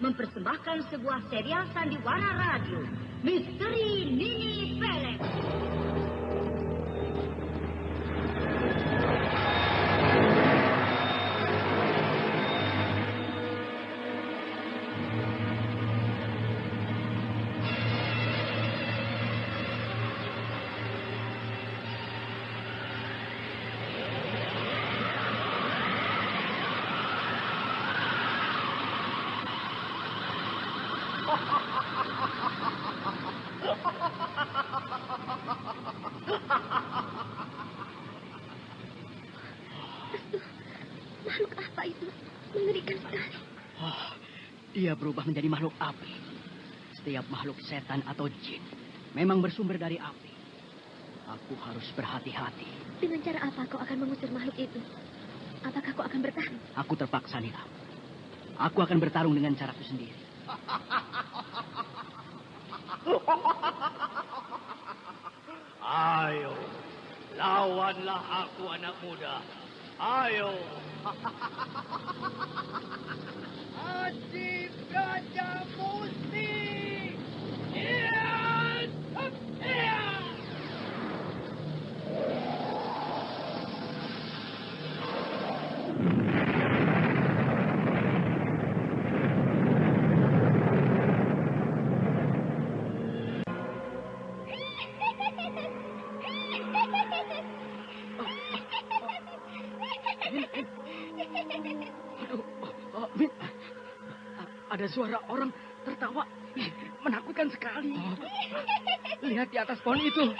mempersembahkan sebuah serial sandiwara radio, Misteri Nini Pelet. Makhluk apa itu? Mengerikan sekali. Dia berubah menjadi makhluk api. Setiap makhluk setan atau jin memang bersumber dari api. Aku harus berhati-hati. Dengan cara apa kau akan mengusir makhluk itu? Apakah kau akan bertahan? Aku terpaksa, Nila. Aku akan bertarung dengan caraku sendiri. Ayo, lawanlah aku, anak muda. Ayo. Aji Gajah Musti. Ada suara orang tertawa. Menakutkan sekali. Lihat di atas pohon itu.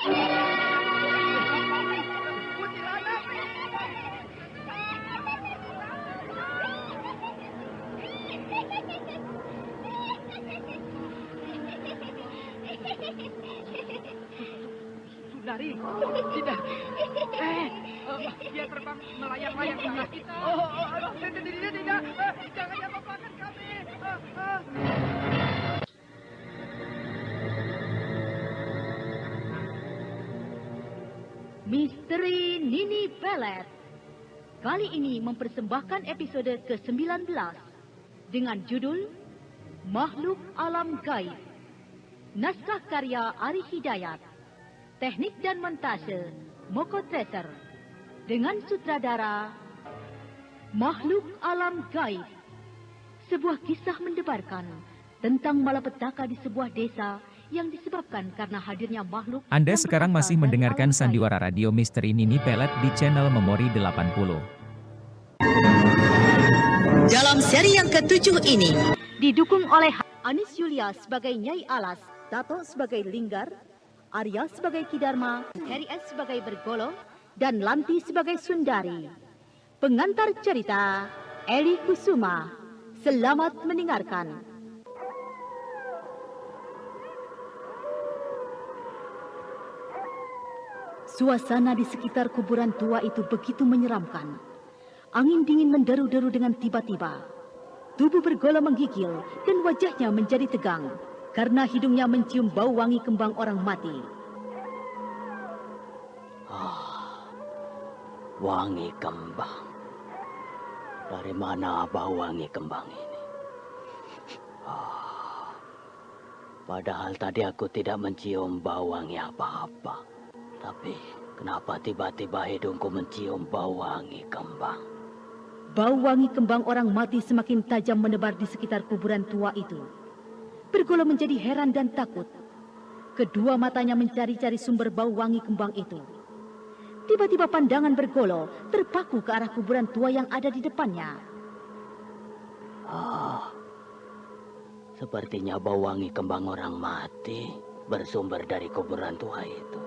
Sundari, tidak. Dia terbang melayang-layang ke arah kita. Tidak. Jangan apa-apakan kami. Misteri Nini Pelet. Kali ini mempersembahkan episode ke-19 dengan judul Makhluk Alam Gaib. Naskah karya Ari Hidayat. Teknik dan montase Moko Treasure. Dengan sutradara Makhluk Alam Gaib. Sebuah kisah mendebarkan tentang malapetaka di sebuah desa yang disebabkan karena hadirnya makhluk. Anda sekarang masih mendengarkan sandiwara radio Misteri Nini Pelet di channel Memori 80. Dalam seri yang ke-7 ini Didukung oleh Anis Yulia sebagai Nyai Alas, Tato sebagai Linggar, Arya sebagai Kidarma, Heri S sebagai Bergolo, dan Lanti sebagai Sundari. Pengantar cerita, Eli Kusuma. Selamat mendengarkan. Suasana di sekitar kuburan tua itu begitu menyeramkan. Angin dingin menderu-deru dengan tiba-tiba. Tubuh Bergolo menggigil dan wajahnya menjadi tegang karena hidungnya mencium bau wangi kembang orang mati. Wangi kembang. Dari mana bau wangi kembang ini? Padahal tadi aku tidak mencium bau wangi apa-apa. Tapi kenapa tiba-tiba hidungku mencium bau wangi kembang? Bau wangi kembang orang mati semakin tajam menebar di sekitar kuburan tua itu. Bergolo menjadi heran dan takut. Kedua matanya mencari-cari sumber bau wangi kembang itu. Tiba-tiba pandangan Bergolo terpaku ke arah kuburan tua yang ada di depannya. Sepertinya bau wangi kembang orang mati bersumber dari kuburan tua itu.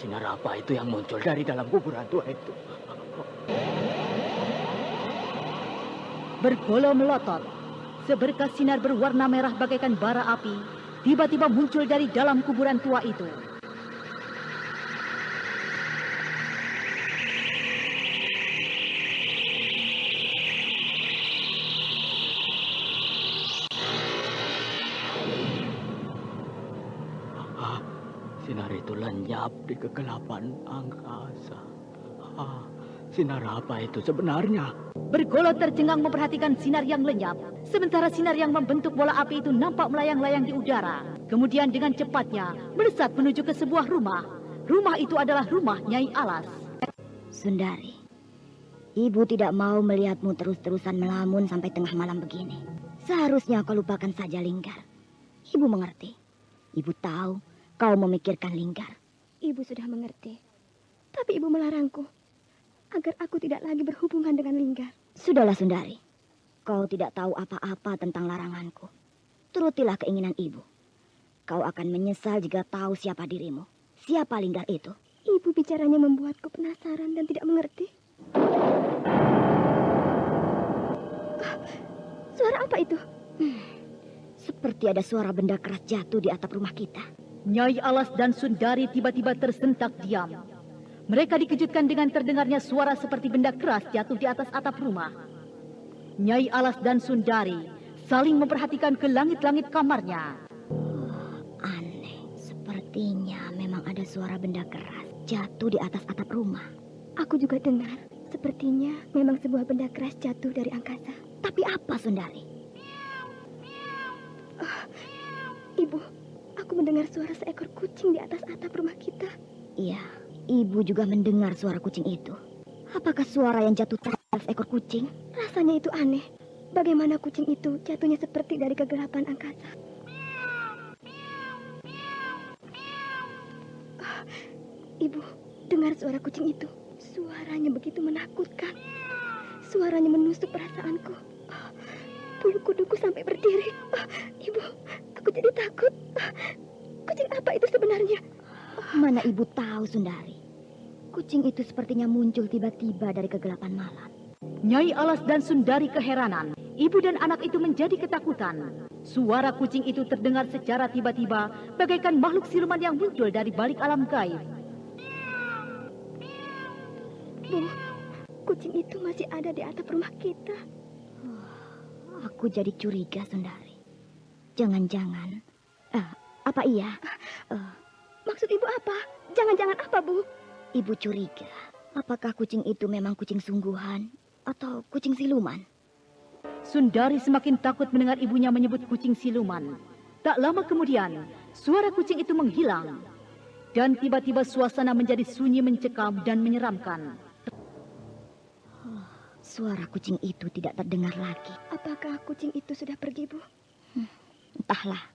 Sinar apa itu yang muncul dari dalam kuburan tua itu? Bergolo melotot. Seberkas sinar berwarna merah bagaikan bara api tiba-tiba muncul dari dalam kuburan tua itu. Sinar itu lenyap di kegelapan angkasa. Sinar apa itu sebenarnya? Bergolo tercengang memperhatikan sinar yang lenyap. Sementara sinar yang membentuk bola api itu nampak melayang-layang di udara. Kemudian dengan cepatnya melesat menuju ke sebuah rumah. Rumah itu adalah rumah Nyai Alas. Sundari, ibu tidak mau melihatmu terus-terusan melamun sampai tengah malam begini. Seharusnya kau lupakan saja Linggar. Ibu mengerti. Ibu tahu kau memikirkan Linggar. Ibu sudah mengerti. Tapi ibu melarangku agar aku tidak lagi berhubungan dengan Linggar. Sudahlah Sundari. Kau tidak tahu apa-apa tentang laranganku. Turutilah keinginan ibu. Kau akan menyesal jika tahu siapa dirimu. Siapa Linggar itu? Ibu bicaranya membuatku penasaran dan tidak mengerti. Suara apa itu? Seperti ada suara benda keras jatuh di atap rumah kita. Nyai Alas dan Sundari tiba-tiba tersentak diam. Mereka dikejutkan dengan terdengarnya suara seperti benda keras jatuh di atas atap rumah. Nyai Alas dan Sundari saling memperhatikan ke langit-langit kamarnya. Aneh, sepertinya memang ada suara benda keras jatuh di atas atap rumah. Aku juga dengar. Sepertinya memang sebuah benda keras jatuh dari angkasa. Tapi apa, Sundari? Ibu, aku mendengar suara seekor kucing di atas atap rumah kita. Iya, ibu juga mendengar suara kucing itu. Apakah suara yang jatuh terhadap ekor kucing? Rasanya itu aneh. Bagaimana kucing itu jatuhnya seperti dari kegelapan angkasa. Ibu, dengar suara kucing itu. Suaranya begitu menakutkan. Suaranya menusuk perasaanku. Bulu kuduku sampai berdiri. Ibu, aku jadi takut. Kucing apa itu sebenarnya? Mana ibu tahu, Sundari. Kucing itu sepertinya muncul tiba-tiba dari kegelapan malam. Nyai Alas dan Sundari keheranan. Ibu dan anak itu menjadi ketakutan. Suara kucing itu terdengar secara tiba-tiba, bagaikan makhluk siluman yang muncul dari balik alam gaib. Bu, kucing itu masih ada di atap rumah kita. Aku jadi curiga, Sundari. Jangan-jangan... apa iya? Maksud ibu apa? Jangan-jangan apa, Bu? Ibu curiga. Apakah kucing itu memang kucing sungguhan atau kucing siluman? Sundari semakin takut mendengar ibunya menyebut kucing siluman. Tak lama kemudian, suara kucing itu menghilang. Dan tiba-tiba suasana menjadi sunyi mencekam dan menyeramkan. Suara kucing itu tidak terdengar lagi. Apakah kucing itu sudah pergi, Bu? Entahlah.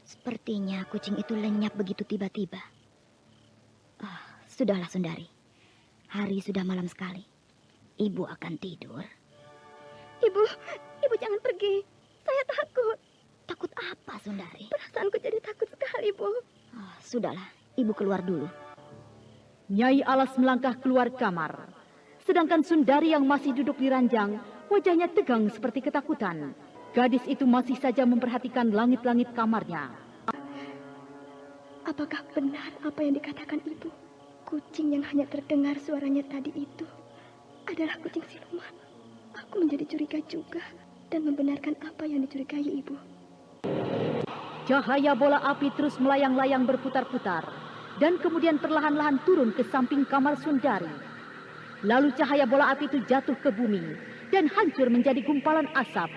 Sepertinya kucing itu lenyap begitu tiba-tiba. Sudahlah, Sundari. Hari sudah malam sekali. Ibu akan tidur. Ibu jangan pergi. Saya takut. Takut apa, Sundari? Perasaanku jadi takut sekali, Bu. Sudahlah, ibu keluar dulu. Nyai Alas melangkah keluar kamar. Sedangkan Sundari yang masih duduk di ranjang, wajahnya tegang seperti ketakutan. Gadis itu masih saja memperhatikan langit-langit kamarnya. Apakah benar apa yang dikatakan ibu? Kucing yang hanya terdengar suaranya tadi itu adalah kucing siluman. Aku menjadi curiga juga dan membenarkan apa yang dicurigai ibu. Cahaya bola api terus melayang-layang berputar-putar dan kemudian perlahan-lahan turun ke samping kamar Sundari. Lalu cahaya bola api itu jatuh ke bumi dan hancur menjadi gumpalan asap.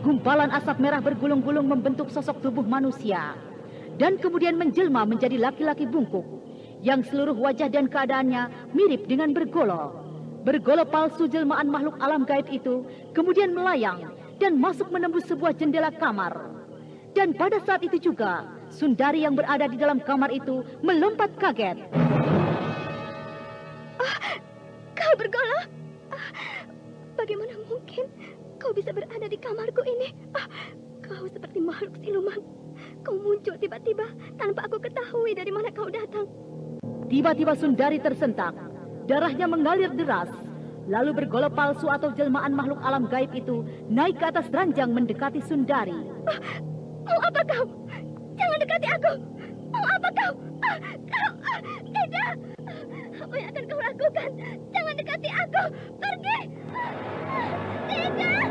Gumpalan asap merah bergulung-gulung membentuk sosok tubuh manusia dan kemudian menjelma menjadi laki-laki bungkuk yang seluruh wajah dan keadaannya mirip dengan bergolo. Bergolo palsu jelmaan makhluk alam gaib itu kemudian melayang dan masuk menembus sebuah jendela kamar. Dan pada saat itu juga, Sundari yang berada di dalam kamar itu melompat kaget. Kau bergolo? Bagaimana mungkin kau bisa berada di kamarku ini? Kau seperti makhluk siluman. Kau muncul tiba-tiba tanpa aku ketahui dari mana kau datang. Tiba-tiba Sundari tersentak. Darahnya mengalir deras. Lalu bergolo palsu atau jelmaan makhluk alam gaib itu naik ke atas ranjang mendekati Sundari. Mau apa kau? Jangan dekati aku. Mau apa kau? Tidak. Apa yang akan kau lakukan? Jangan dekati aku. Pergi. Tidak.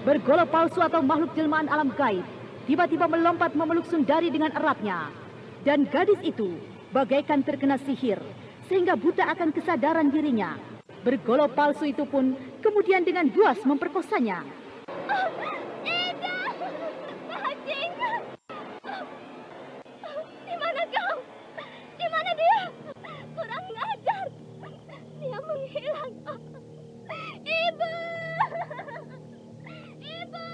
Bergolo palsu atau makhluk jelmaan alam gaib tiba-tiba melompat memeluk Sundari dengan eratnya. Dan gadis itu bagaikan terkena sihir sehingga buta akan kesadaran dirinya. Bergolo palsu itu pun kemudian dengan buas memperkosanya. Ida! Bajingan! Di mana kau? Di mana dia? Kurang ajar. Dia menghilang. Ibu! Ibu!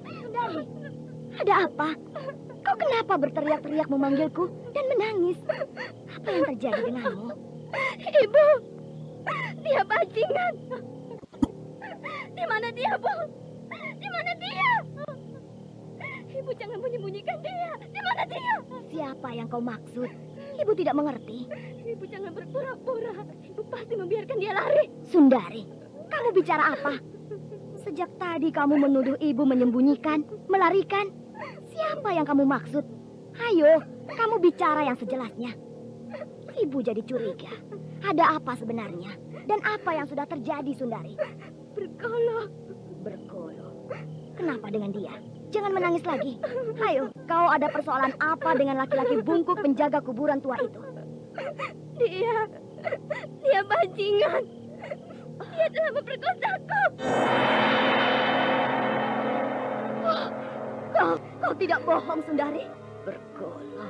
Sundari, ada apa? Kau kenapa berteriak-teriak memanggilku dan menangis? Apa yang terjadi denganmu? Ibu! Dia bajingan! Di mana dia, Bu? Di mana dia? Ibu jangan menyembunyikan dia. Di mana dia? Siapa yang kau maksud? Ibu tidak mengerti. Ibu jangan berpura-pura. Ibu pasti membiarkan dia lari. Sundari, kamu bicara apa? Sejak tadi kamu menuduh ibu menyembunyikan, melarikan. Siapa yang kamu maksud? Ayo, kamu bicara yang sejelasnya. Ibu jadi curiga. Ada apa sebenarnya? Dan apa yang sudah terjadi, Sundari? Bergolo. Bergolo. Kenapa dengan dia? Jangan menangis lagi. Ayo, kau ada persoalan apa dengan laki-laki bungkuk penjaga kuburan tua itu? Dia bajingan. Dia telah memperkosaku. Kau tidak bohong, Sundari. Bergolo.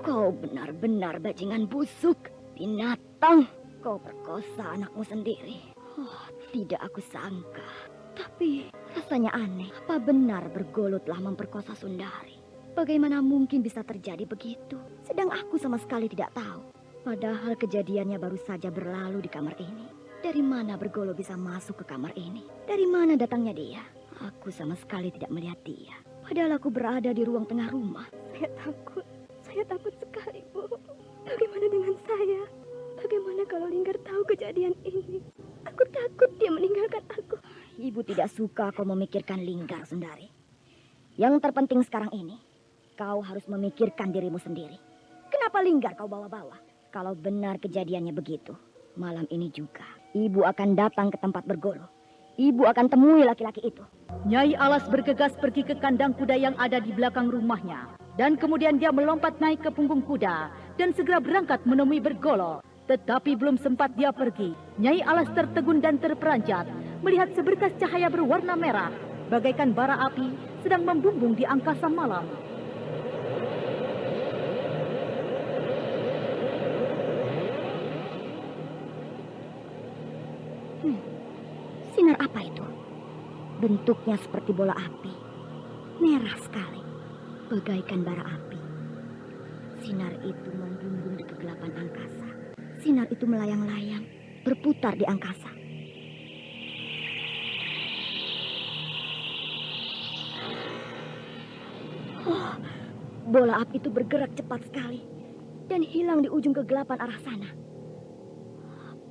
Kau benar-benar bajingan busuk. Binatang. Kau perkosa anakmu sendiri. Oh, tidak aku sangka. Tapi rasanya aneh. Apa benar Bergolo telah memperkosa Sundari? Bagaimana mungkin bisa terjadi begitu? Sedang aku sama sekali tidak tahu. Padahal kejadiannya baru saja berlalu di kamar ini. Dari mana Bergolo bisa masuk ke kamar ini? Dari mana datangnya dia? Aku sama sekali tidak melihat dia. Padahal aku berada di ruang tengah rumah. Saya takut sekali, Bu. Bagaimana dengan saya? Bagaimana kalau Linggar tahu kejadian ini? Aku takut dia meninggalkan aku. Ibu tidak suka kau memikirkan Linggar, Sundari. Yang terpenting sekarang ini, kau harus memikirkan dirimu sendiri. Kenapa Linggar kau bawa-bawa? Kalau benar kejadiannya begitu, malam ini juga ibu akan datang ke tempat Bergolo. Ibu akan temui laki-laki itu. Nyai Alas bergegas pergi ke kandang kuda yang ada di belakang rumahnya. Dan kemudian dia melompat naik ke punggung kuda dan segera berangkat menemui Bergolo. Tetapi belum sempat dia pergi, Nyai Alas tertegun dan terperanjat melihat seberkas cahaya berwarna merah bagaikan bara api sedang membumbung di angkasa malam. Sinar apa itu? Bentuknya seperti bola api. Merah sekali, bagaikan bara api. Sinar itu membumbung di kegelapan angkasa. Sinar itu melayang-layang, berputar di angkasa. Oh, bola api itu bergerak cepat sekali dan hilang di ujung kegelapan arah sana.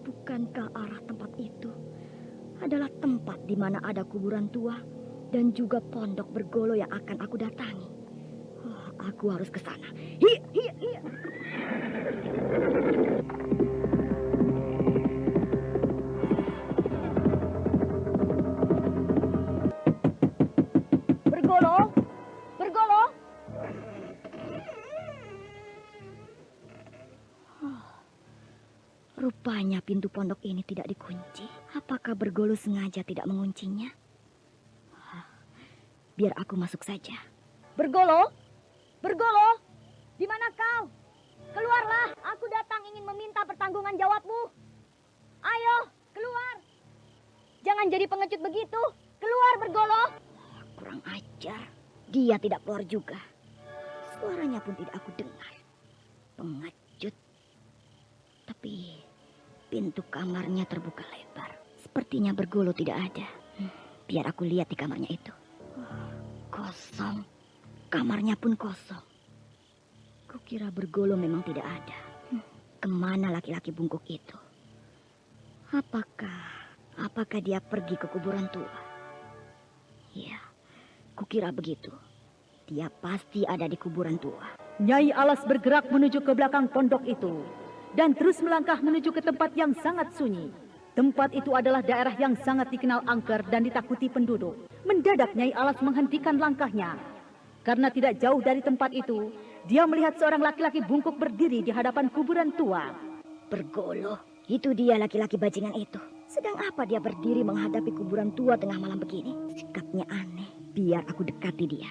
Bukankah arah tempat itu adalah tempat di mana ada kuburan tua dan juga pondok Bergolo yang akan aku datangi? Oh, aku harus ke sana. Hi. Bergolo. Rupanya pintu pondok ini tidak dikunci. Apakah Bergolo sengaja tidak menguncinya? Biar aku masuk saja. Bergolo, di mana kau? Keluarlah, aku datang ingin meminta pertanggungan jawabmu. Ayo, keluar. Jangan jadi pengecut begitu. Keluar, Bergolo. Kurang ajar. Dia tidak keluar juga. Suaranya pun tidak aku dengar. Pengecut. Tapi pintu kamarnya terbuka lebar. Sepertinya Bergolo tidak ada. Biar aku lihat di kamarnya itu. Kosong. Kamarnya pun kosong. Kukira Bergolo memang tidak ada. Kemana laki-laki bungkuk itu? Apakah dia pergi ke kuburan tua? Ya, kukira begitu. Dia pasti ada di kuburan tua. Nyai Alas bergerak menuju ke belakang pondok itu dan terus melangkah menuju ke tempat yang sangat sunyi. Tempat itu adalah daerah yang sangat dikenal angker dan ditakuti penduduk. Mendadak Nyai Alas menghentikan langkahnya. Karena tidak jauh dari tempat itu, dia melihat seorang laki-laki bungkuk berdiri di hadapan kuburan tua. Bergolo, itu dia laki-laki bajingan itu. Sedang apa dia berdiri menghadapi kuburan tua tengah malam begini? Sikapnya aneh. Biar aku dekati dia.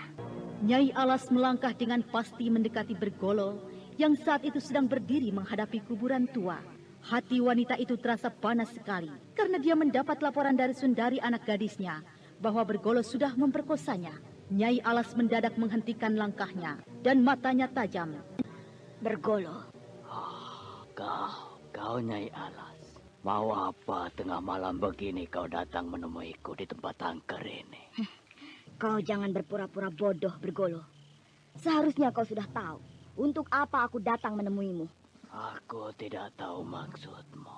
Nyai Alas melangkah dengan pasti mendekati Bergolo yang saat itu sedang berdiri menghadapi kuburan tua. Hati wanita itu terasa panas sekali karena dia mendapat laporan dari Sundari anak gadisnya bahwa Bergolo sudah memperkosanya. Nyai Alas mendadak menghentikan langkahnya dan matanya tajam. Bergolo. Kau Nyai Alas. Mau apa tengah malam begini kau datang menemuiku di tempat angker ini? Kau jangan berpura-pura bodoh, Bergolo. Seharusnya kau sudah tahu untuk apa aku datang menemuimu. Aku tidak tahu maksudmu.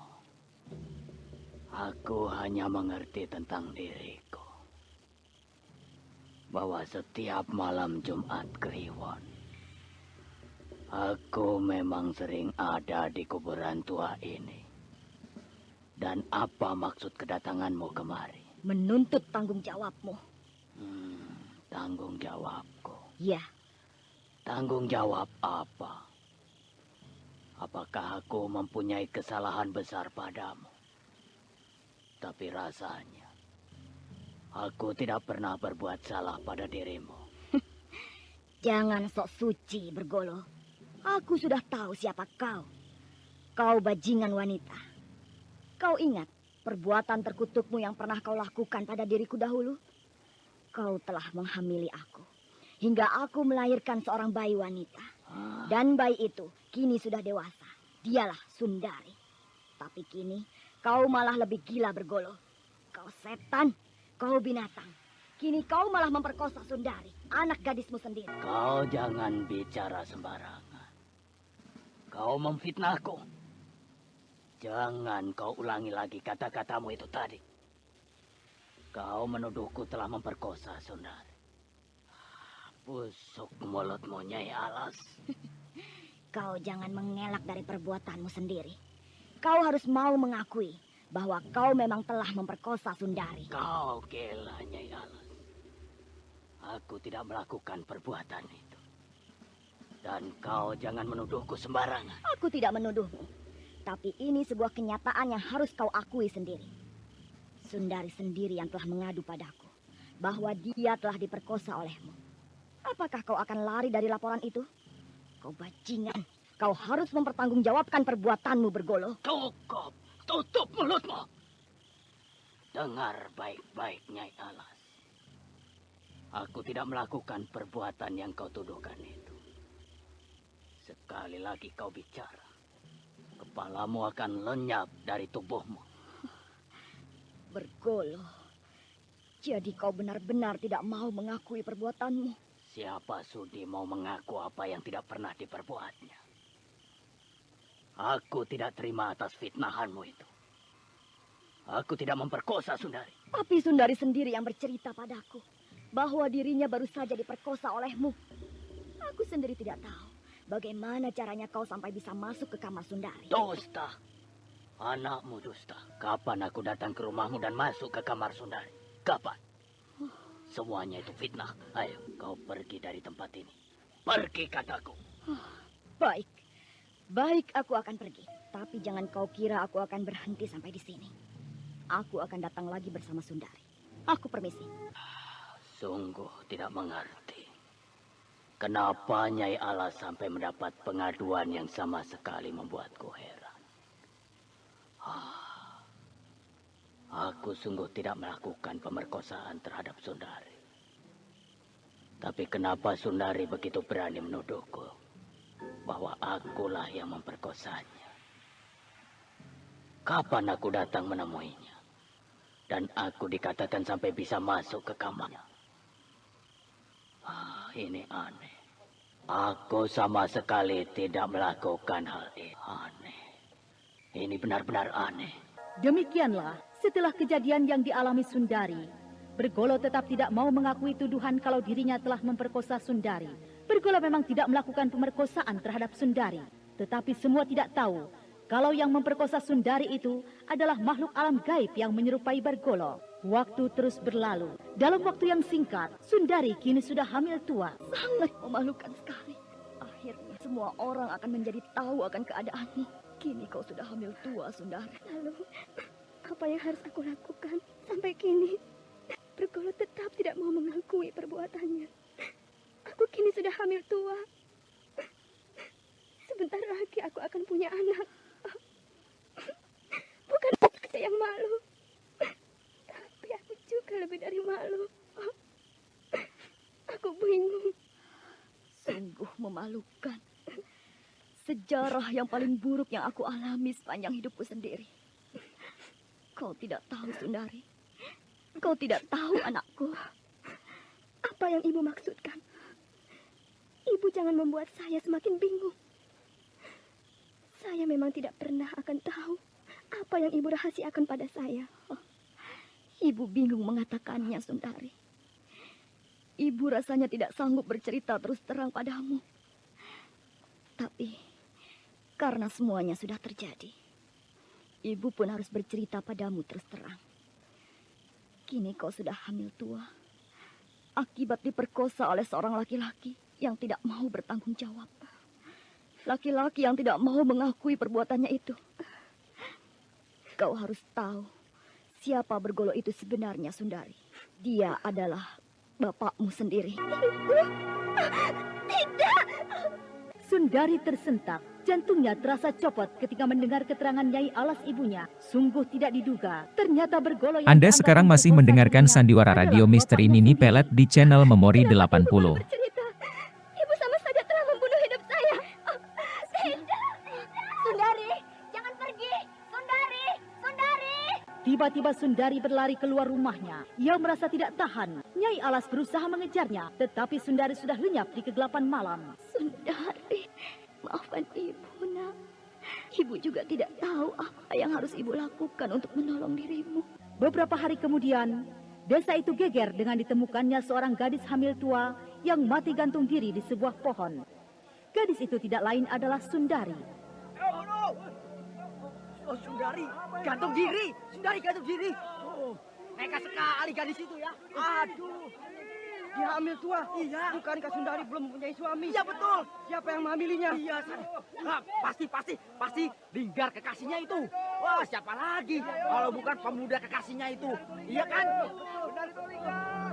Aku hanya mengerti tentang diriku. Bahwa setiap malam Jumat Kliwon, aku memang sering ada di kuburan tua ini. Dan apa maksud kedatanganmu kemari? Menuntut tanggung jawabmu. Tanggung jawabku. Ya. Tanggung jawab apa? Apakah aku mempunyai kesalahan besar padamu? Tapi rasanya, aku tidak pernah berbuat salah pada dirimu. Jangan sok suci, Bergolo. Aku sudah tahu siapa kau. Kau bajingan wanita. Kau ingat perbuatan terkutukmu yang pernah kau lakukan pada diriku dahulu? Kau telah menghamili aku. Hingga aku melahirkan seorang bayi wanita. Dan bayi itu kini sudah dewasa. Dialah Sundari. Tapi kini kau malah lebih gila, Bergolo. Kau setan, kau binatang. Kini kau malah memperkosa Sundari, anak gadismu sendiri. Kau jangan bicara sembarangan. Kau memfitnahku. Jangan kau ulangi lagi kata-katamu itu tadi. Kau menuduhku telah memperkosa Sundari. Busuk mulutmu, Nyai Alas. Kau jangan mengelak dari perbuatanmu sendiri. Kau harus mau mengakui bahwa kau memang telah memperkosa Sundari. Kau gila, Nyai Alas. Aku tidak melakukan perbuatan itu. Dan kau jangan menuduhku sembarangan. Aku tidak menuduhmu. Tapi ini sebuah kenyataan yang harus kau akui sendiri. Sundari sendiri yang telah mengadu padaku bahwa dia telah diperkosa olehmu. Apakah kau akan lari dari laporan itu? Kau bajingan. Kau harus mempertanggungjawabkan perbuatanmu, Bergolo. Cukup. Tutup mulutmu. Dengar baik-baik, Nyai Alas. Aku tidak melakukan perbuatan yang kau tuduhkan itu. Sekali lagi kau bicara, kepalamu akan lenyap dari tubuhmu. Bergolo. Jadi kau benar-benar tidak mau mengakui perbuatanmu. Siapa sudi mau mengaku apa yang tidak pernah diperbuatnya? Aku tidak terima atas fitnahanmu itu. Aku tidak memperkosa Sundari. Tapi Sundari sendiri yang bercerita padaku bahwa dirinya baru saja diperkosa olehmu. Aku sendiri tidak tahu bagaimana caranya kau sampai bisa masuk ke kamar Sundari. Dusta. Anakmu dusta. Kapan aku datang ke rumahmu dan masuk ke kamar Sundari? Kapan? Semuanya itu fitnah. Ayo, kau pergi dari tempat ini. Pergi, kataku. Baik. Baik, aku akan pergi. Tapi jangan kau kira aku akan berhenti sampai di sini. Aku akan datang lagi bersama Sundari. Aku permisi. Sungguh tidak mengerti. Kenapa Nyai Alas sampai mendapat pengaduan yang sama sekali membuatku heran. Aku sungguh tidak melakukan pemerkosaan terhadap Sundari. Tapi kenapa Sundari begitu berani menuduhku bahwa akulah yang memperkosanya? Kapan aku datang menemuinya? Dan aku dikatakan sampai bisa masuk ke kamarnya. Ini aneh. Aku sama sekali tidak melakukan hal ini. Aneh. Ini benar-benar aneh. Demikianlah setelah kejadian yang dialami Sundari, Bergolo tetap tidak mau mengakui tuduhan kalau dirinya telah memperkosa Sundari. Bergolo memang tidak melakukan pemerkosaan terhadap Sundari. Tetapi semua tidak tahu kalau yang memperkosa Sundari itu adalah makhluk alam gaib yang menyerupai Bergolo. Waktu terus berlalu. Dalam waktu yang singkat, Sundari kini sudah hamil tua. Sangat memalukan sekali. Akhirnya semua orang akan menjadi tahu akan keadaanmu. Kini kau sudah hamil tua, Sundari. Lalu, apa yang harus aku lakukan? Sampai kini, Bergolo tetap tidak mau mengakui perbuatannya. Aku kini sudah hamil tua. Sebentar lagi aku akan punya anak. Bukan saja yang malu, tapi aku juga lebih dari malu. Aku bingung. Sungguh memalukan. Sejarah yang paling buruk yang aku alami sepanjang hidupku sendiri. Kau tidak tahu, Sundari. Kau tidak tahu, anakku. Apa yang ibu maksudkan? Ibu jangan membuat saya semakin bingung. Saya memang tidak pernah akan tahu apa yang ibu rahasiakan pada saya. Ibu bingung mengatakannya, Sundari. Ibu rasanya tidak sanggup bercerita terus terang padamu. Tapi, karena semuanya sudah terjadi, ibu pun harus bercerita padamu terus terang. Kini kau sudah hamil tua, akibat diperkosa oleh seorang laki-laki yang tidak mau bertanggung jawab. Laki-laki yang tidak mau mengakui perbuatannya itu. Kau harus tahu siapa Bergolo itu sebenarnya, Sundari. Dia adalah bapakmu sendiri. Tidak! Sundari tersentak. Jantungnya terasa copot ketika mendengar keterangan Nyai Alas ibunya. Sungguh tidak diduga. Ternyata Bergolo yang Anda sekarang masih mendengarkan sandiwara radio Misteri Nini Pelet di channel Memori 80. Bercerita. Ibu sama saja telah membunuh hidup saya. Tidak! Sundari, jangan pergi. Sundari, Sundari! Tiba-tiba Sundari berlari keluar rumahnya. Ia merasa tidak tahan. Nyai Alas berusaha mengejarnya, tetapi Sundari sudah lenyap di kegelapan malam. Sundari, maafkan ibu, nak. Ibu juga tidak tahu apa yang harus ibu lakukan untuk menolong dirimu. Beberapa hari kemudian, desa itu geger dengan ditemukannya seorang gadis hamil tua yang mati gantung diri di sebuah pohon. Gadis itu tidak lain adalah Sundari. Oh, Sundari, gantung diri. Sundari gantung diri. Oh, nekat sekali gadis itu ya. Aduh, dia hamil tua. Iya. Bukankah Sundari belum mempunyai suami? Iya betul. Siapa yang menghamilinya? Iya. Nah, pasti Linggar kekasihnya itu. Wah, siapa lagi kalau bukan pemuda kekasihnya itu? Iya kan? Benar itu Linggar.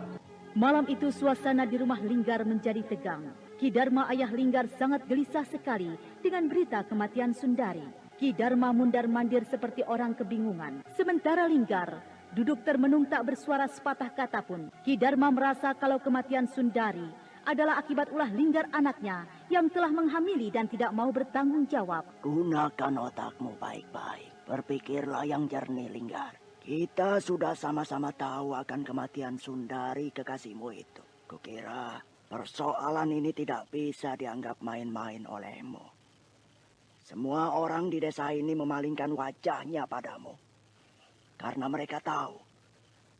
Malam itu suasana di rumah Linggar menjadi tegang. Ki Dharma ayah Linggar sangat gelisah sekali dengan berita kematian Sundari. Ki Dharma mundar-mandir seperti orang kebingungan. Sementara Linggar duduk termenung tak bersuara sepatah kata pun. Ki Dharma merasa kalau kematian Sundari adalah akibat ulah Linggar anaknya yang telah menghamili dan tidak mau bertanggung jawab. Gunakan otakmu baik-baik. Berpikirlah yang jernih, Linggar. Kita sudah sama-sama tahu akan kematian Sundari kekasihmu itu. Kukira persoalan ini tidak bisa dianggap main-main olehmu. Semua orang di desa ini memalingkan wajahnya padamu. Karena mereka tahu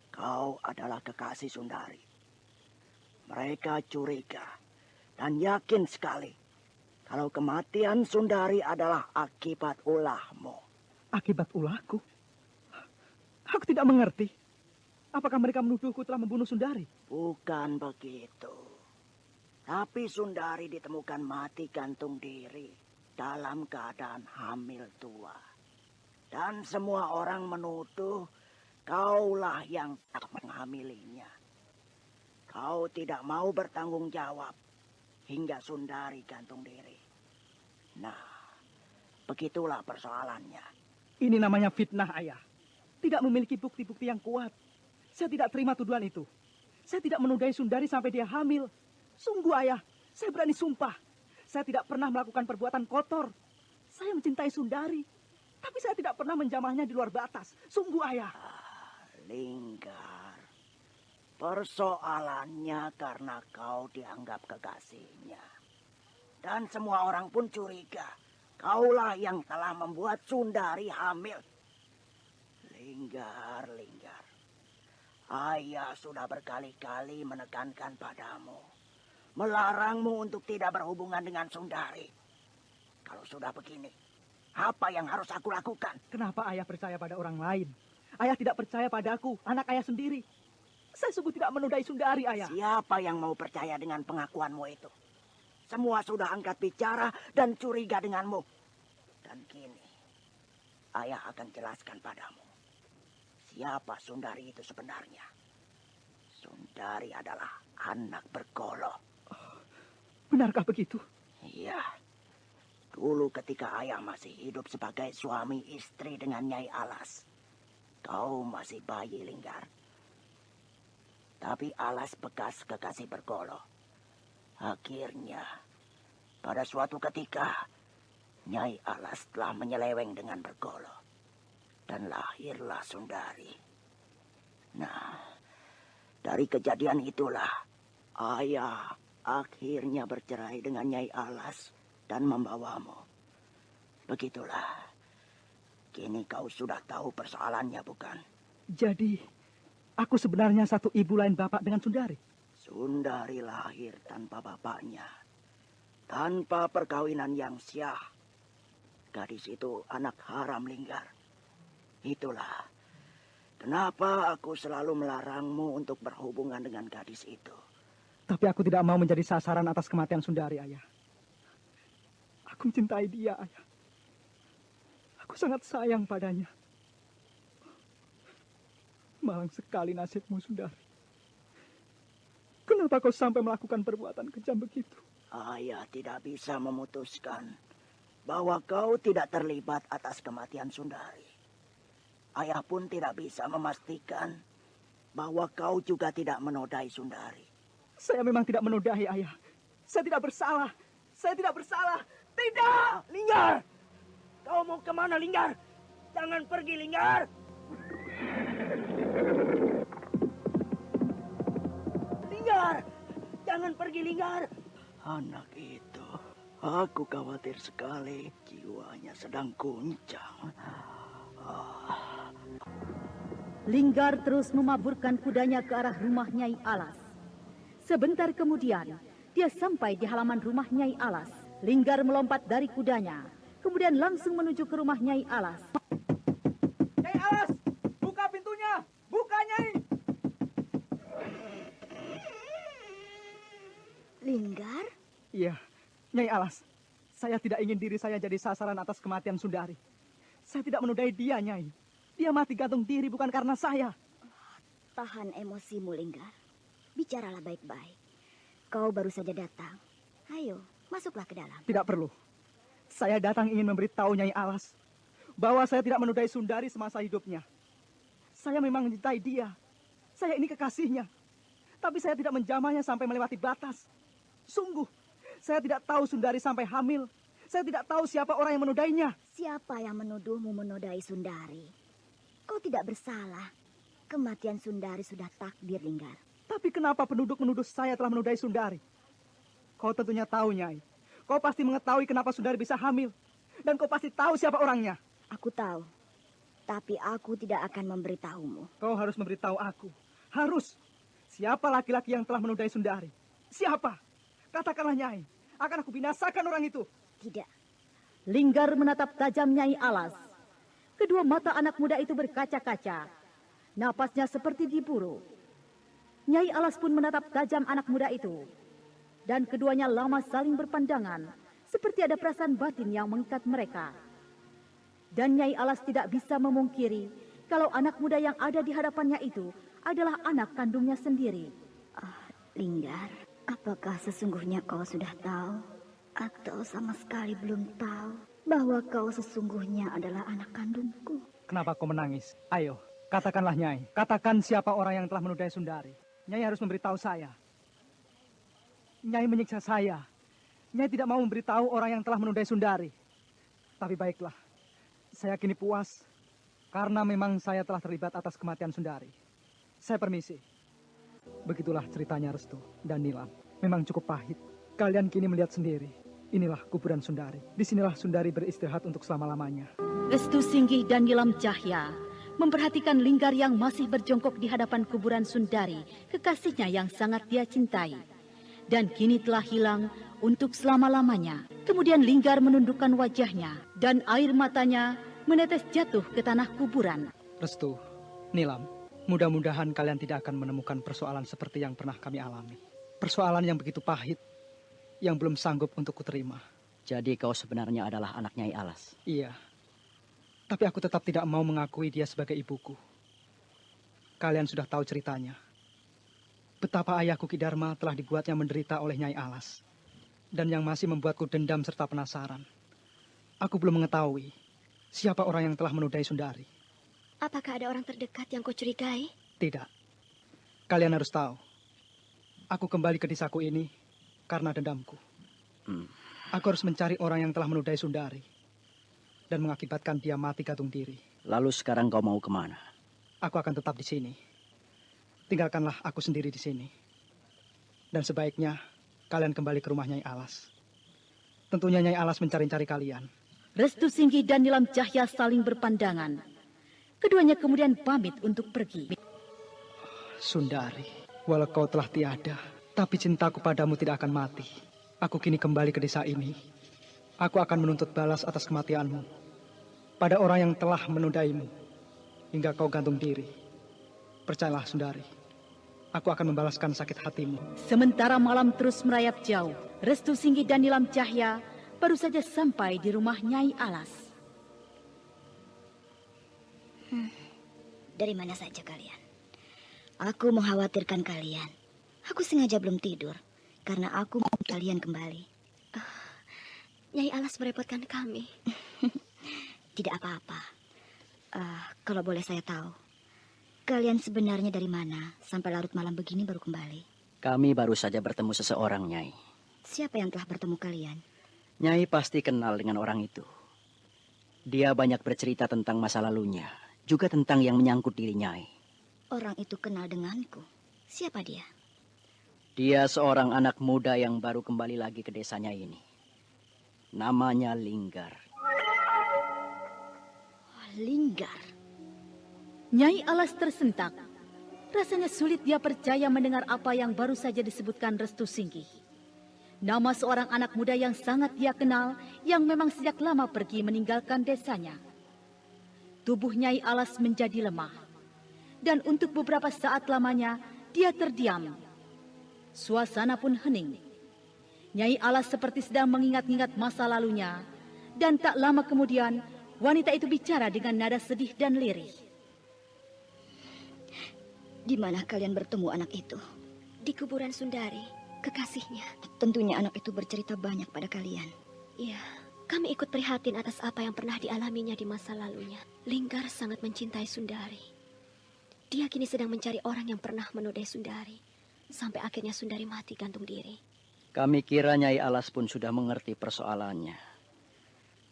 kau adalah kekasih Sundari. Mereka curiga dan yakin sekali kalau kematian Sundari adalah akibat ulahmu. Akibat ulahku? Aku tidak mengerti. Apakah mereka menuduhku telah membunuh Sundari? Bukan begitu. Tapi Sundari ditemukan mati gantung diri dalam keadaan hamil tua. Dan semua orang menuduh kaulah yang menghamilinya. Kau tidak mau bertanggung jawab hingga Sundari gantung diri. Nah, begitulah persoalannya. Ini namanya fitnah, Ayah. Tidak memiliki bukti-bukti yang kuat. Saya tidak terima tuduhan itu. Saya tidak menodai Sundari sampai dia hamil. Sungguh, Ayah, saya berani sumpah. Saya tidak pernah melakukan perbuatan kotor. Saya mencintai Sundari. Tapi saya tidak pernah menjamahnya di luar batas. Sungguh, Ayah. Linggar, persoalannya karena kau dianggap kekasihnya. Dan semua orang pun curiga. Kaulah yang telah membuat Sundari hamil. Linggar. Ayah sudah berkali-kali menekankan padamu, melarangmu untuk tidak berhubungan dengan Sundari. Kalau sudah begini, apa yang harus aku lakukan? Kenapa ayah percaya pada orang lain? Ayah tidak percaya padaku, anak ayah sendiri. Saya sungguh tidak menodai Sundari, ayah. Siapa yang mau percaya dengan pengakuanmu itu? Semua sudah angkat bicara dan curiga denganmu. Dan kini, ayah akan jelaskan padamu. Siapa Sundari itu sebenarnya? Sundari adalah anak bergolo. Benarkah begitu? Iya. Dulu ketika ayah masih hidup sebagai suami istri dengan Nyai Alas, kau masih bayi, Linggar. Tapi Alas bekas kekasih bergolo. Akhirnya, pada suatu ketika, Nyai Alas telah menyeleweng dengan bergolo. Dan lahirlah Sundari. Nah, dari kejadian itulah, ayah akhirnya bercerai dengan Nyai Alas dan membawamu. Begitulah. Kini kau sudah tahu persoalannya, bukan? Jadi, aku sebenarnya satu ibu lain bapak dengan Sundari? Sundari lahir tanpa bapaknya. Tanpa perkawinan yang syah. Gadis itu anak haram, Linggar. Itulah kenapa aku selalu melarangmu untuk berhubungan dengan gadis itu. Tapi aku tidak mau menjadi sasaran atas kematian Sundari, ayah. Aku mencintai dia, ayah. Aku sangat sayang padanya. Malang sekali nasibmu, Sundari. Kenapa kau sampai melakukan perbuatan kejam begitu? Ayah tidak bisa memutuskan bahwa kau tidak terlibat atas kematian Sundari. Ayah pun tidak bisa memastikan bahwa kau juga tidak menodai Sundari. Saya memang tidak menodai, ayah. Saya tidak bersalah. Saya tidak bersalah. Tidak! Linggar! Kau mau kemana, Linggar? Jangan pergi, Linggar! Linggar! Jangan pergi, Linggar! Anak itu, aku khawatir sekali. Jiwanya sedang guncang. Linggar terus memaburkan kudanya ke arah rumah Nyai Alas. Sebentar kemudian, dia sampai di halaman rumah Nyai Alas. Linggar melompat dari kudanya, kemudian langsung menuju ke rumah Nyai Alas. Nyai Alas, buka pintunya! Buka, Nyai! Linggar? Iya, Nyai Alas. Saya tidak ingin diri saya jadi sasaran atas kematian Sundari. Saya tidak menodai dia, Nyai. Dia mati gantung diri bukan karena saya. Tahan emosimu, Linggar. Bicaralah baik-baik. Kau baru saja datang. Ayo, masuklah ke dalam. Tidak perlu. Saya datang ingin memberitahu Nyai Alas bahwa saya tidak menodai Sundari semasa hidupnya. Saya memang mencintai dia. Saya ini kekasihnya. Tapi saya tidak menjamahnya sampai melewati batas. Sungguh, saya tidak tahu Sundari sampai hamil. Saya tidak tahu siapa orang yang menodainya. Siapa yang menuduhmu menodai Sundari? Kau tidak bersalah. Kematian Sundari sudah takdir, Linggar. Tapi kenapa penduduk menuduh saya telah menodai Sundari? Kau tentunya tahu, Nyai. Kau pasti mengetahui kenapa Sundari bisa hamil. Dan kau pasti tahu siapa orangnya. Aku tahu. Tapi aku tidak akan memberitahumu. Kau harus memberitahu aku. Harus. Siapa laki-laki yang telah menodai Sundari? Siapa? Katakanlah, Nyai. Akan aku binasakan orang itu. Tidak. Linggar menatap tajam Nyai Alas. Kedua mata anak muda itu berkaca-kaca. Napasnya seperti diburu. Nyai Alas pun menatap tajam anak muda itu. Dan keduanya lama saling berpandangan, seperti ada perasaan batin yang mengikat mereka. Dan Nyai Alas tidak bisa memungkiri kalau anak muda yang ada di hadapannya itu adalah anak kandungnya sendiri. Linggar, apakah sesungguhnya kau sudah tahu? Atau sama sekali belum tahu bahwa kau sesungguhnya adalah anak kandungku? Kenapa kau menangis? Ayo, katakanlah, Nyai. Katakan siapa orang yang telah menodai Sundari. Nyai harus memberitahu saya. Nyai menyiksa saya. Nyai tidak mau memberitahu orang yang telah menodai Sundari. Tapi baiklah, saya kini puas karena memang saya telah terlibat atas kematian Sundari. Saya permisi. Begitulah ceritanya Restu dan Nilam. Memang cukup pahit. Kalian kini melihat sendiri. Inilah kuburan Sundari. Disinilah Sundari beristirahat untuk selama-lamanya. Restu Singgih dan Nilam Cahya memperhatikan Linggar yang masih berjongkok di hadapan kuburan Sundari, kekasihnya yang sangat dia cintai. Dan kini telah hilang untuk selama-lamanya. Kemudian Linggar menundukkan wajahnya dan air matanya menetes jatuh ke tanah kuburan. Restu, Nilam, mudah-mudahan kalian tidak akan menemukan persoalan seperti yang pernah kami alami. Persoalan yang begitu pahit, yang belum sanggup untuk kuterima. Jadi kau sebenarnya adalah anak Nyai Alas? Iya, tapi aku tetap tidak mau mengakui dia sebagai ibuku. Kalian sudah tahu ceritanya. Betapa ayahku Ki Dharma telah dibuatnya menderita oleh Nyai Alas. Dan yang masih membuatku dendam serta penasaran. Aku belum mengetahui siapa orang yang telah menodai Sundari. Apakah ada orang terdekat yang kau curigai? Tidak. Kalian harus tahu. Aku kembali ke desaku ini karena dendamku. Aku harus mencari orang yang telah menodai Sundari. Dan mengakibatkan dia mati gantung diri. Lalu sekarang kau mau kemana? Aku akan tetap di sini. Tinggalkanlah aku sendiri di sini. Dan sebaiknya kalian kembali ke rumah Nyai Alas. Tentunya Nyai Alas mencari-cari kalian. Restu Singgi dan Nilam Cahya saling berpandangan. Keduanya kemudian pamit untuk pergi. Sundari, walau kau telah tiada, tapi cintaku padamu tidak akan mati. Aku kini kembali ke desa ini. Aku akan menuntut balas atas kematianmu. Pada orang yang telah menodaimu. Hingga kau gantung diri. Percayalah Sundari, aku akan membalaskan sakit hatimu. Sementara malam terus merayap jauh, Restu Singgi dan Nilam Cahya baru saja sampai di rumah Nyai Alas. Dari mana saja kalian? Aku mengkhawatirkan kalian. Aku sengaja belum tidur, karena aku mau kalian kembali. Nyai Alas merepotkan kami. Tidak apa-apa. Kalau boleh saya tahu, kalian sebenarnya dari mana sampai larut malam begini baru kembali? Kami baru saja bertemu seseorang, Nyai. Siapa yang telah bertemu kalian? Nyai pasti kenal dengan orang itu. Dia banyak bercerita tentang masa lalunya, juga tentang yang menyangkut diri Nyai. Orang itu kenal denganku. Siapa dia? Dia seorang anak muda yang baru kembali lagi ke desanya ini. Namanya Linggar. Linggar. Nyai Alas tersentak. Rasanya sulit dia percaya mendengar apa yang baru saja disebutkan Restu Singgi. Nama seorang anak muda yang sangat dia kenal, yang memang sejak lama pergi meninggalkan desanya. Tubuh Nyai Alas menjadi lemah. Dan untuk beberapa saat lamanya, dia terdiam. Suasana pun hening. Nyai Alas seperti sedang mengingat-ingat masa lalunya. Dan tak lama kemudian, wanita itu bicara dengan nada sedih dan lirih. Di mana kalian bertemu anak itu? Di kuburan Sundari, kekasihnya. Tentunya anak itu bercerita banyak pada kalian. Iya, kami ikut prihatin atas apa yang pernah dialaminya di masa lalunya. Linggar sangat mencintai Sundari. Dia kini sedang mencari orang yang pernah menodai Sundari. Sampai akhirnya Sundari mati gantung diri. Kami kira Nyai Alas pun sudah mengerti persoalannya.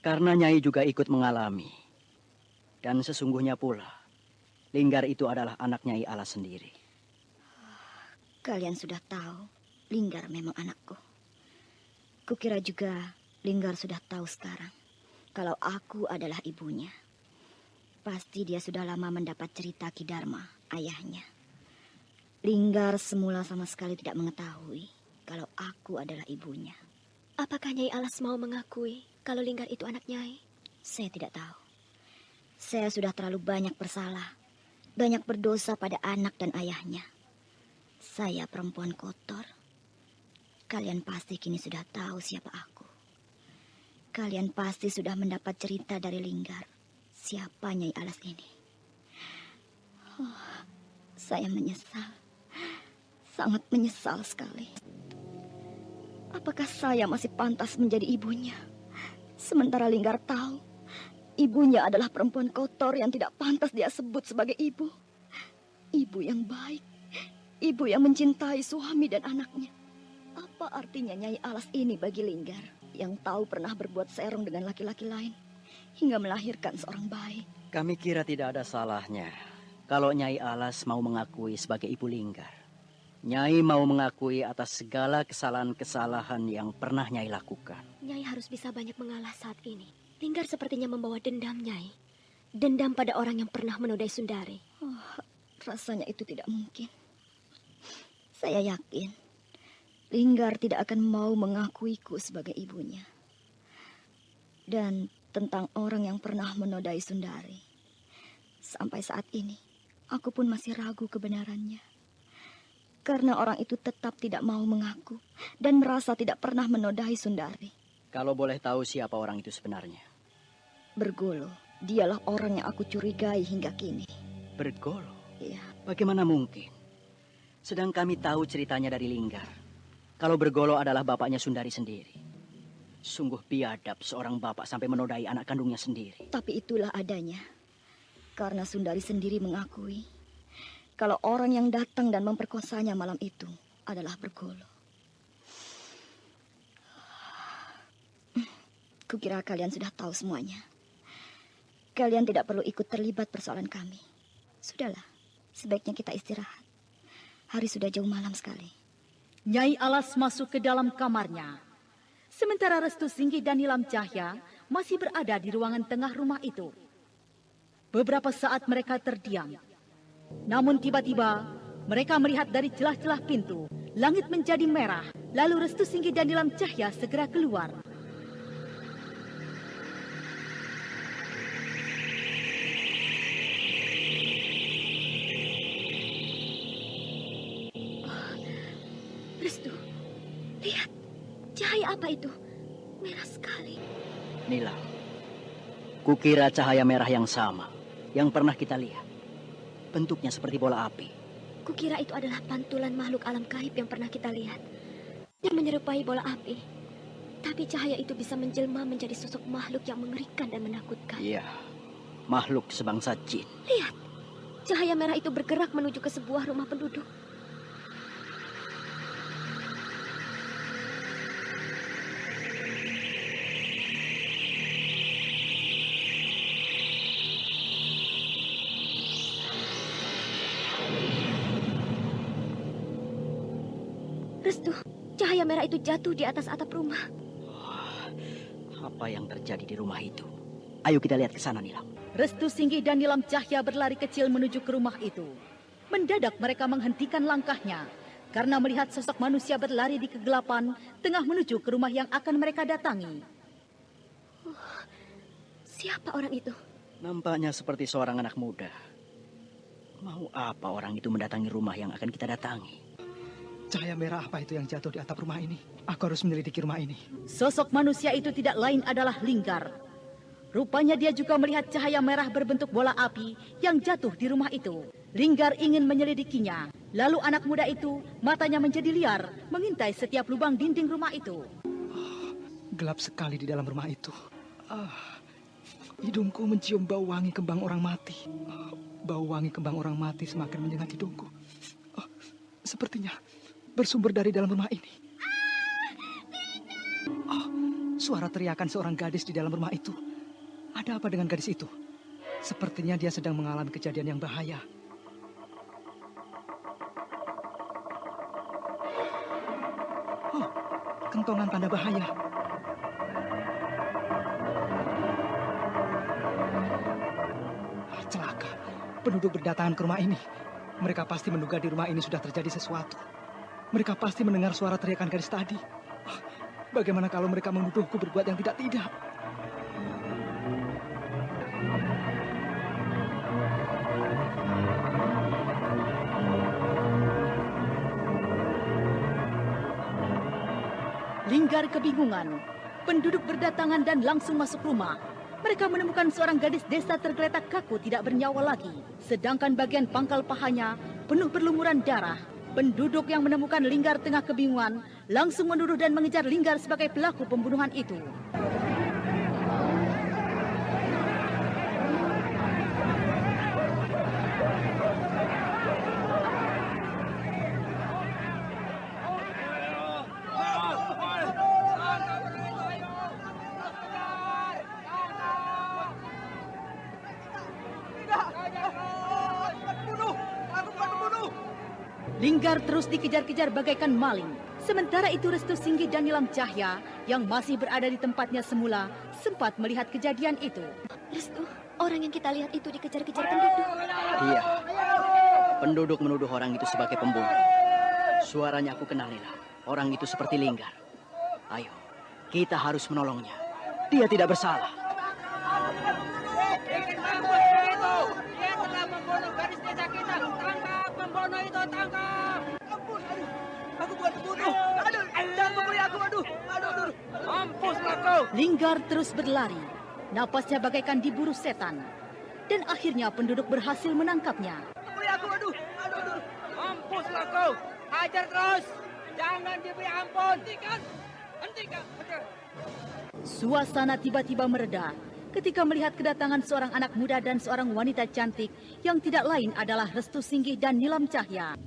Karena Nyai juga ikut mengalami. Dan sesungguhnya pula, Linggar itu adalah anak Nyai Alas sendiri. Kalian sudah tahu, Linggar memang anakku. Kukira juga Linggar sudah tahu sekarang kalau aku adalah ibunya. Pasti dia sudah lama mendapat cerita Ki Dharma, ayahnya. Linggar semula sama sekali tidak mengetahui kalau aku adalah ibunya. Apakah Nyai Alas mau mengakui kalau Linggar itu anak Nyai? Saya tidak tahu. Saya sudah terlalu banyak bersalah. Banyak berdosa pada anak dan ayahnya. Saya perempuan kotor. Kalian pasti kini sudah tahu siapa aku. Kalian pasti sudah mendapat cerita dari Linggar. Siapa Nyai Alas ini? Saya menyesal. Sangat menyesal sekali. Apakah saya masih pantas menjadi ibunya? Sementara Linggar tahu ibunya adalah perempuan kotor yang tidak pantas dia sebut sebagai ibu. Ibu yang baik. Ibu yang mencintai suami dan anaknya. Apa artinya Nyai Alas ini bagi Linggar yang tahu pernah berbuat serong dengan laki-laki lain hingga melahirkan seorang bayi? Kami kira tidak ada salahnya kalau Nyai Alas mau mengakui sebagai ibu Linggar. Nyai mau mengakui atas segala kesalahan-kesalahan yang pernah Nyai lakukan. Nyai harus bisa banyak mengalah saat ini. Linggar sepertinya membawa dendam, Nyai. dendam pada orang yang pernah menodai Sundari. Rasanya itu tidak mungkin. Saya yakin Linggar tidak akan mau mengakuiku sebagai ibunya. Dan tentang orang yang pernah menodai Sundari, sampai saat ini aku pun masih ragu kebenarannya. Karena orang itu tetap tidak mau mengaku dan merasa tidak pernah menodai Sundari. Kalau boleh tahu siapa orang itu sebenarnya? Bergolo, dialah orang yang aku curigai hingga kini. Bergolo? Iya. Bagaimana mungkin? Sedang kami tahu ceritanya dari Linggar. Kalau Bergolo adalah bapaknya Sundari sendiri. Sungguh biadab seorang bapak sampai menodai anak kandungnya sendiri. Tapi itulah adanya. Karena Sundari sendiri mengakui kalau orang yang datang dan memperkosanya malam itu adalah Bergolo. Kukira kalian sudah tahu semuanya. Kalian tidak perlu ikut terlibat persoalan kami. Sudahlah, sebaiknya kita istirahat. Hari sudah jauh malam sekali. Nyai Alas masuk ke dalam kamarnya. Sementara Restu Singgi dan Nilam Cahya masih berada di ruangan tengah rumah itu. Beberapa saat mereka terdiam. Namun tiba-tiba mereka melihat dari celah-celah pintu, langit menjadi merah. Lalu Restu Singgi dan Nilam Cahya segera keluar. Restu, lihat. Cahaya apa itu? Merah sekali. Nilam, kukira cahaya merah yang sama yang pernah kita lihat. Bentuknya seperti bola api. Kukira itu adalah pantulan makhluk alam gaib yang pernah kita lihat, yang menyerupai bola api. Tapi cahaya itu bisa menjelma menjadi sosok makhluk yang mengerikan dan menakutkan. Iya, makhluk sebangsa jin. Lihat, cahaya merah itu bergerak menuju ke sebuah rumah penduduk. Restu, cahaya merah itu jatuh di atas atap rumah. Apa yang terjadi di rumah itu? Ayo kita lihat ke sana, Nilam. Restu Singgi dan Nilam Cahya berlari kecil menuju ke rumah itu. Mendadak mereka menghentikan langkahnya karena melihat sosok manusia berlari di kegelapan tengah menuju ke rumah yang akan mereka datangi. Siapa orang itu? Nampaknya seperti seorang anak muda. Mau apa orang itu mendatangi rumah yang akan kita datangi? Cahaya merah apa itu yang jatuh di atap rumah ini? Aku harus menyelidiki rumah ini. Sosok manusia itu tidak lain adalah Linggar. Rupanya dia juga melihat cahaya merah berbentuk bola api yang jatuh di rumah itu. Linggar ingin menyelidikinya. Lalu anak muda itu matanya menjadi liar, mengintai setiap lubang dinding rumah itu. Gelap sekali di dalam rumah itu. Hidungku mencium bau wangi kembang orang mati. Bau wangi kembang orang mati semakin menyengat hidungku. Sepertinya bersumber dari dalam rumah ini. Suara teriakan seorang gadis di dalam rumah itu. Ada apa dengan gadis itu? Sepertinya dia sedang mengalami kejadian yang bahaya. Kentongan tanda bahaya. Celaka, penduduk berdatangan ke rumah ini. Mereka pasti menduga di rumah ini sudah terjadi sesuatu. Mereka pasti mendengar suara teriakan gadis tadi. Bagaimana kalau mereka menuduhku berbuat yang tidak-tidak? Linggar kebingungan. Penduduk berdatangan dan langsung masuk rumah. Mereka menemukan seorang gadis desa tergeletak kaku tidak bernyawa lagi. Sedangkan bagian pangkal pahanya penuh berlumuran darah. Penduduk yang menemukan Linggar tengah kebingungan langsung menuduh dan mengejar Linggar sebagai pelaku pembunuhan itu. Linggar terus dikejar-kejar bagaikan maling. Sementara itu Restu Singgi dan Nilam Cahya yang masih berada di tempatnya semula sempat melihat kejadian itu. Restu, Orang yang kita lihat itu dikejar-kejar penduduk. Iya. Penduduk menuduh orang itu sebagai pembunuh. Suaranya aku kenalilah. Orang itu seperti Linggar. Ayo, kita harus menolongnya. Dia tidak bersalah. Dia telah membunuh gadis desa kita. Tangkap pembunuh itu, tangkap. Ampun, aduh. Aku bukan pembunuh. Aduh, jangan pukuli aku, aduh. Aduh. Mampuslah kau. Linggar terus berlari. Napasnya bagaikan diburu setan. Dan akhirnya penduduk berhasil menangkapnya. Pukuli aku, aduh. Mampuslah kau. Hajar terus. Jangan diberi ampun. Hentikan. Suasana tiba-tiba mereda ketika melihat kedatangan seorang anak muda dan seorang wanita cantik yang tidak lain adalah Restu Singgih dan Nilam Cahya.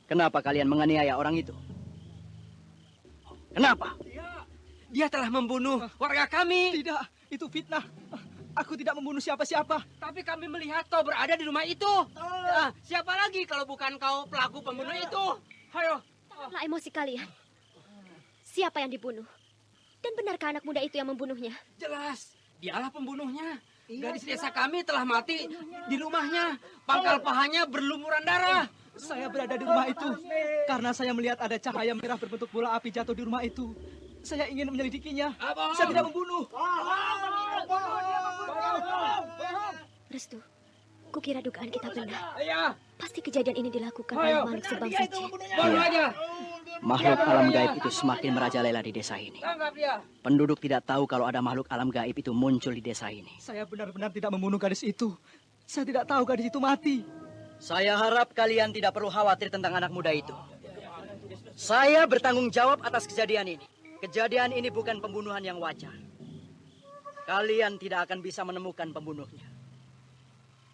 Kenapa kalian menganiaya orang itu? Kenapa? Dia telah membunuh warga kami. Tidak, itu fitnah. Aku tidak membunuh siapa-siapa. Tapi kami melihat kau berada di rumah itu. Siapa lagi kalau bukan kau pelaku pembunuh itu? Ayo. Tahanlah emosi kalian. Siapa yang dibunuh? Dan benarkah anak muda itu yang membunuhnya? Jelas, dialah pembunuhnya. Gadis desa kami telah mati di rumahnya. Pangkal pahanya berlumuran darah. Saya berada di rumah itu karena saya melihat ada cahaya merah berbentuk bola api jatuh di rumah itu. Saya ingin menyelidikinya. Saya tidak membunuh. Restu, kukira dugaan kita benar. Iya. Pasti kejadian ini dilakukan oleh makhluk sebangsa jin. Iya. Makhluk alam gaib itu semakin merajalela di desa ini. Penduduk tidak tahu kalau ada makhluk alam gaib itu muncul di desa ini. Saya benar-benar tidak membunuh gadis itu. Saya tidak tahu gadis itu mati. Saya harap kalian tidak perlu khawatir tentang anak muda itu. Saya bertanggung jawab atas kejadian ini. Kejadian ini bukan pembunuhan yang wajar. Kalian tidak akan bisa menemukan pembunuhnya.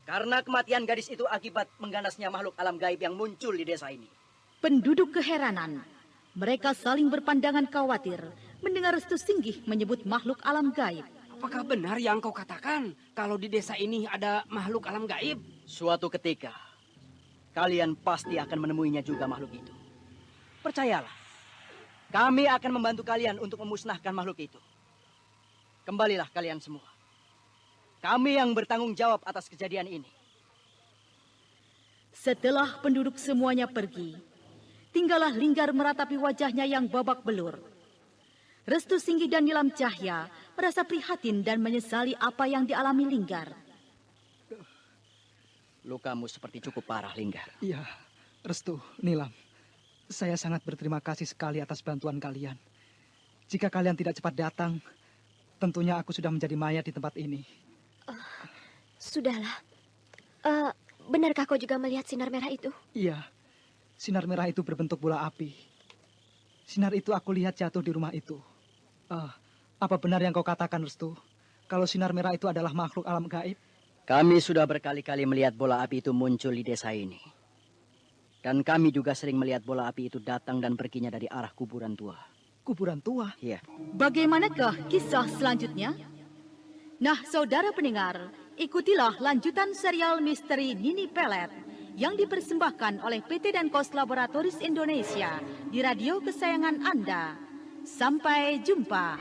Karena kematian gadis itu akibat mengganasnya makhluk alam gaib yang muncul di desa ini. Penduduk keheranan. Mereka saling berpandangan khawatir mendengar Restu Singgih menyebut makhluk alam gaib. Apakah benar yang kau katakan kalau di desa ini ada makhluk alam gaib? Suatu ketika, kalian pasti akan menemuinya juga makhluk itu. Percayalah, kami akan membantu kalian untuk memusnahkan makhluk itu. Kembalilah kalian semua. Kami yang bertanggung jawab atas kejadian ini. Setelah penduduk semuanya pergi, tinggallah Linggar meratapi wajahnya yang babak belur. Restu Singgih dan Nilam Cahya merasa prihatin dan menyesali apa yang dialami Linggar. Lukamu seperti cukup parah, Linggar. Iya, Restu, Nilam. Saya sangat berterima kasih sekali atas bantuan kalian. Jika kalian tidak cepat datang, tentunya aku sudah menjadi mayat di tempat ini. Sudahlah. Benarkah kau juga melihat sinar merah itu? Iya, sinar merah itu berbentuk bola api. Sinar itu aku lihat jatuh di rumah itu. Apa benar yang kau katakan, Restu? Kalau sinar merah itu adalah makhluk alam gaib? Kami sudah berkali-kali melihat bola api itu muncul di desa ini. Dan kami juga sering melihat bola api itu datang dan perginya dari arah kuburan tua. Kuburan tua? Iya. Bagaimanakah kisah selanjutnya? Nah, saudara pendengar, ikutilah lanjutan serial misteri Nini Pelet yang dipersembahkan oleh PT Dankos Laboratoris Indonesia di radio kesayangan Anda. Sampai jumpa.